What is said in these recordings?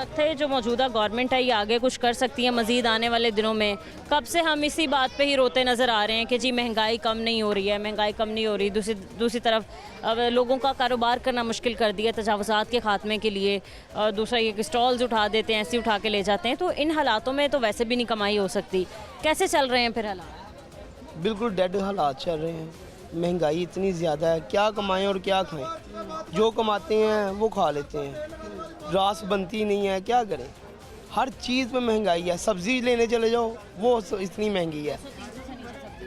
लगता है जो मौजूदा गवर्नमेंट है ये आगे कुछ कर सकती है मज़ीद आने वाले दिनों में? कब से हम इसी बात पे ही रोते नज़र आ रहे हैं कि जी महंगाई कम नहीं हो रही है, महंगाई कम नहीं हो रही। दूसरी तरफ अब लोगों का कारोबार करना मुश्किल कर दिया तजावुज़ात के ख़ात्मे के लिए। दूसरा ये कि स्टॉल्स उठा देते हैं, ऐसे उठा के ले जाते हैं। तो इन हालातों में तो वैसे भी नहीं कमाई हो सकती। कैसे चल रहे हैं फिर हालात? बिल्कुल डेड हालात चल रहे हैं। महंगाई इतनी ज़्यादा है, क्या कमाएं और क्या खाएं। जो कमाते हैं वो खा लेते हैं, रास बनती नहीं है, क्या करें। हर चीज़ में महंगाई है। सब्ज़ी लेने चले जाओ वो इतनी महंगी है।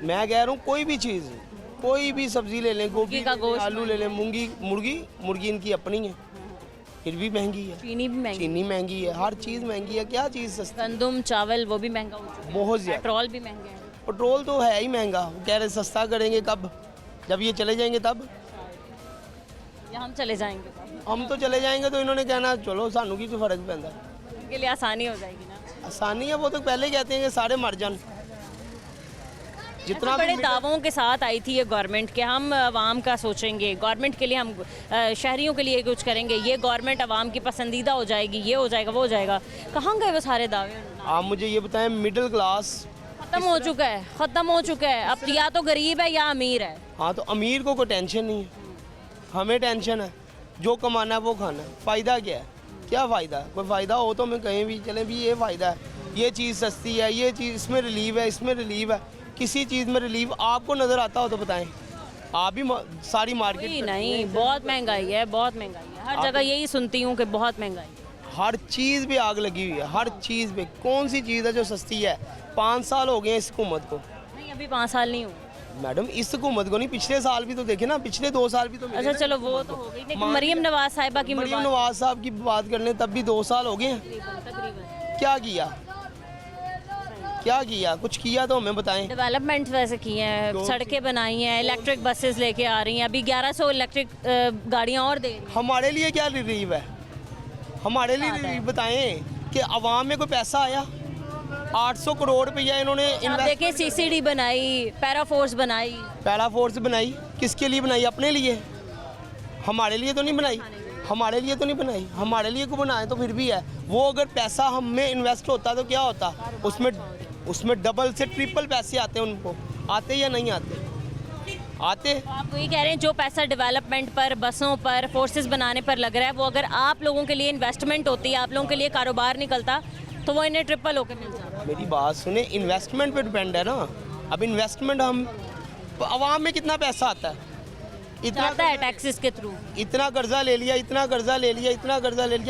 मैं कह रहा हूँ कोई भी सब्ज़ी ले लें, गोभी का गोश्त, आलू ले लें, मुर्गी इनकी अपनी है फिर भी महंगी है। चीनी महंगी है, हर चीज़ महंगी है। क्या चीज़ सस्ती? गंदम चावल वो भी महंगा हो चुका है, बहुत ज़्यादा। पेट्रोल भी महंगा है। पेट्रोल तो है ही महंगा। वो कह रहे सस्ता करेंगे कब? जब ये चले जाएंगे तब। या हम चले जाएंगे हम तो चले जाएंगे तो इन्होंने कहना चलो सानू की तो फर्क पैंदा। उनके लिए आसानी हो जाएगी ना। आसानी है, वो तो पहले ही कहते हैं कि सारे मर जान। जितना बड़े भी दावों के साथ आई थी ये गवर्नमेंट कि हम आवाम का सोचेंगे, गवर्नमेंट के लिए हम शहरियों के लिए कुछ करेंगे, ये गवर्नमेंट आवाम की पसंदीदा हो जाएगी, ये हो जाएगा वो हो जाएगा। कहाँ गए वो सारे दावे? आप मुझे ये बताएं, मिडिल क्लास ख़त्म हो चुका है। अब या तो गरीब है या अमीर है। हाँ, तो अमीर को कोई टेंशन नहीं है, हमें टेंशन है। जो कमाना है वो खाना है। फ़ायदा क्या है? क्या फ़ायदा है? कोई फ़ायदा हो तो मैं कहीं भी चलें भी ये फ़ायदा है, ये चीज़ सस्ती है, ये चीज़ इसमें रिलीव है, इसमें रिलीव है। किसी चीज़ में रिलीव आपको नज़र आता हो तो बताएं। आप भी सारी मार्केट नहीं, बहुत महंगाई है, बहुत महंगाई है। हर जगह यही सुनती हूँ कि बहुत महंगाई है। हर चीज़ पे आग लगी हुई है, हर चीज़ पे। कौन सी चीज़ है जो सस्ती है? 5 साल हो गए हैं इस हुकूमत को। नहीं, अभी 5 साल नहीं हुए मैडम, इस हुकूमत को नहीं, पिछले साल भी तो देखे ना, पिछले 2 साल भी तो मिले अच्छा ना। चलो वो तो हो गई, लेकिन मरीम नवाज साहिबा की मरीम नवाज साहब की बात कर लें तब भी 2 साल हो गए हैं। तकरीबन क्या किया? कुछ किया तो हमें बताएं। डेवलपमेंट वैसे की हैं, सड़कें बनाई हैं, इलेक्ट्रिक बसेस लेके आ रही हैं, अभी 1100 इलेक्ट्रिक गाड़ियाँ और दे रही हैं। हमारे लिए क्या रिलीव है? हमारे लिए रिलीव बताएं कि अवाम में कोई पैसा आया? 800 करोड़ रुपया इन्होंने आप देखें, CCD बनाई, पैराफोर्स बनाई, किसके लिए बनाई? अपने लिए। हमारे लिए तो नहीं बनाई। हमारे लिए को बनाए तो फिर भी है। वो अगर पैसा हम में इन्वेस्ट होता तो क्या होता? उसमें डबल से ट्रिपल पैसे आते हैं उनको। आते या नहीं आते? आते। आप वही कह रहे हैं जो पैसा डेवलपमेंट पर, बसों पर, फोर्सेस बनाने पर लग रहा है, वो अगर आप लोगों के लिए इन्वेस्टमेंट होती, आप लोगों के लिए कारोबार निकलता तो वो इन्हें ट्रिपल होकर मिल जाता। मेरी बात सुने, इन्वेस्टमेंट पे डिपेंड है ना। अब इन्वेस्टमेंट हम आवाम में कितना पैसा आता है? इतना आता है टैक्सेस के थ्रू। इतना कर्जा ले लिया,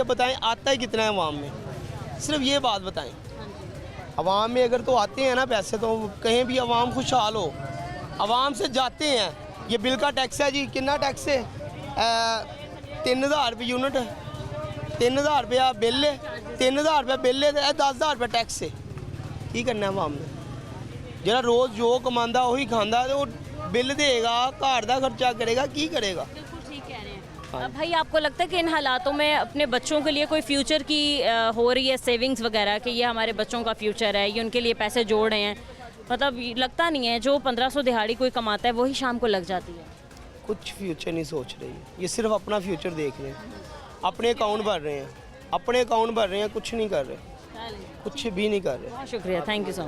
बताएं आता है कितना है आवाम में? सिर्फ ये बात बताएं। आवाम में अगर तो आते हैं ना पैसे तो कहीं भी आवाम खुशहाल हो। आवाम से जाते हैं। ये बिल का टैक्स है जी, कितना टैक्स है? 3000 रुपये यूनिट है, 3000 रुपया बिल है, 3000 रुपया बिल है, 10,000 रुपया टैक्स है। की करना है आवाम ने? जरा रोज़ जो कमांदा वही खांदा, तो बिल देगा, घर का खर्चा करेगा, की करेगा? बिल्कुल ठीक कह रहे हैं। अब भाई आपको लगता है कि इन हालातों में अपने बच्चों के लिए कोई फ्यूचर की हो रही है सेविंग्स वगैरह कि ये हमारे बच्चों का फ्यूचर है, ये उनके लिए पैसे जोड़ रहे हैं? मतलब लगता नहीं है जो 1500 दिहाड़ी कोई कमाता है वही शाम को लग जाती है। कुछ फ्यूचर नहीं सोच रही, ये सिर्फ अपना फ्यूचर देख रहे हैं। अपने अकाउंट भर रहे हैं, कुछ नहीं कर रहे, कुछ भी नहीं कर रहे। बहुत शुक्रिया, थैंक यू सो मच।